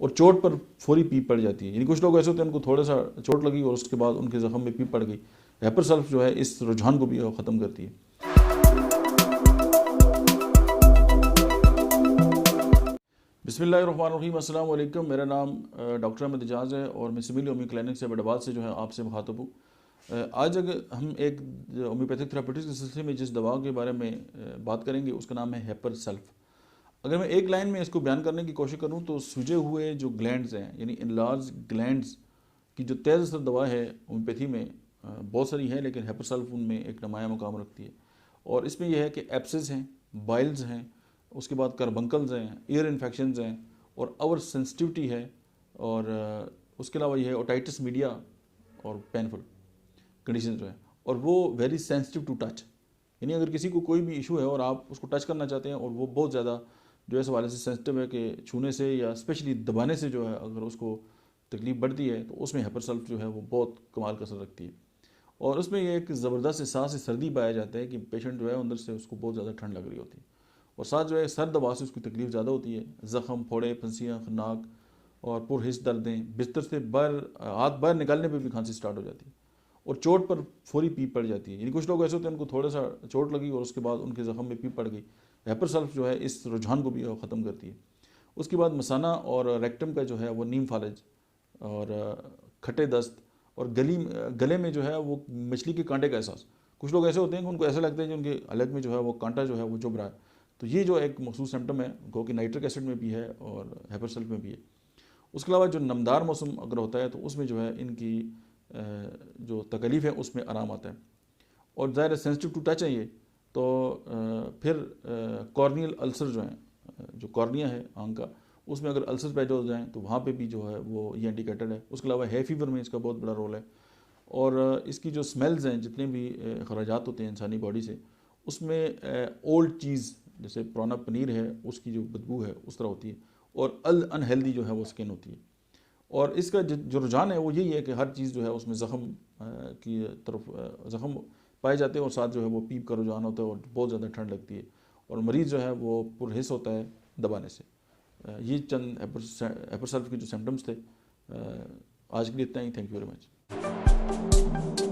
और चोट पर फौरी पीप पड़ जाती है। यानी कुछ लोग ऐसे होते हैं उनको थोड़ा सा चोट लगी और उसके बाद उनके ज़ख्म में पीप पड़ गई। हेपर सल्फ जो है इस रुझान को भी ख़त्म करती है। बिस्मिल्लाहिर्रहमानिर्रहीम, अस्सलाम वालेकुम। मेरा नाम डॉक्टर अहमद इजाज़ है और मैं सिविल होम्यो क्लिनिक से बटाबाद से जो है आपसे मुखातब हूँ। आज अगर हम एक होम्योपैथिक थेरापीटिक्स के सिलसिले में जिस दवा के बारे में बात करेंगे उसका नाम है हेपर सल्फ। अगर मैं एक लाइन में इसको बयान करने की कोशिश करूँ तो सूजे हुए जो ग्लैंड्स हैं यानी इनलार्ज ग्लैंड्स की जो तेज़ असर दवा है होम्योपैथी में बहुत सारी है, लेकिन हेपर सल्फ उनमें एक नुमाया मुकाम रखती है। और इसमें यह है कि एप्सिस हैं, बाइल्स हैं, उसके बाद कार्बंकल्स हैं, ईयर इन्फेक्शंस हैं और अवर सेंसिटिविटी है। और उसके अलावा यह है ओटाइटिस मीडिया और पेनफुल कंडीशन जो है, और वो वेरी सेंसिटिव टू टच। यानी अगर किसी को कोई भी इशू है और आप उसको टच करना चाहते हैं और वो बहुत ज़्यादा जो है इस हवाले से सेंसिटिव है कि छूने से या स्पेशली दबाने से जो है अगर उसको तकलीफ बढ़ती है तो उसमें हेपर सल्फ जो है वो बहुत कमाल का असर रखती है। और उसमें यह एक ज़बरदस्त एहसास से सर्दी पाया जाता है कि पेशेंट जो है अंदर से उसको बहुत ज़्यादा ठंड लग रही होती है और साथ जो है सर दबा से उसकी तकलीफ ज़्यादा होती है। ज़ख़म, फोड़े, फंसियाँ, नाक और पुरहिस दर्दें, बिस्तर से हाथ बाहर निकालने पर भी खांसी स्टार्ट हो जाती है और चोट पर फौरी पीप पड़ जाती है। यानी कुछ लोग ऐसे होते हैं उनको थोड़ा सा चोट लगी और उसके बाद उनके ज़ख़म में पीप पड़ गई। हेपर सल्फ जो है इस रुझान को भी ख़त्म करती है। उसके बाद मसाना और रेक्टम का जो है वो नीम फालज और खट्टे दस्त और गले में जो है वो मछली के कांटे का एहसास। कुछ लोग ऐसे होते हैं कि उनको ऐसा लगता है कि उनके हलक में जो है वो कांटा जो है वो चुभ रहा है। तो ये जो एक मखसूस सिम्टम है गो कि नाइट्रिक एसिड में भी है और हेपर सल्फ में भी है। उसके अलावा जो नमदार मौसम अगर होता है तो उसमें जो है इनकी जो तकलीफ़ है उसमें आराम आता है। और ज़ाहिर सेंसिटिव टू टच है ये, तो फिर कॉर्नियल अल्सर जो हैं, जो कॉर्निया है आंख का, उसमें अगर अल्सर पैदा हो जाएँ तो वहाँ पे भी जो है वो ये इंडिकेटेड है। उसके अलावा है फीवर में इसका बहुत बड़ा रोल है। और इसकी जो स्मेल्स हैं, जितने भी खराजात होते हैं इंसानी बॉडी से, उसमें ओल्ड चीज़ जैसे पुराना पनीर है उसकी जो बदबू है उस तरह होती है और अनहेल्दी जो है वो स्किन होती है। और इसका जो रुझान है वो यही है कि हर चीज़ जो है उसमें ज़ख़म की तरफ ज़ख़म पाए जाते हैं और साथ जो है वो पीप का रुझान होता है और बहुत ज़्यादा ठंड लगती है और मरीज़ जो है वो पुरहिस होता है दबाने से। ये चंद हेपर सल्फ के जो सिम्टम्स थे। आज के लिए इतना ही। Thank you very much.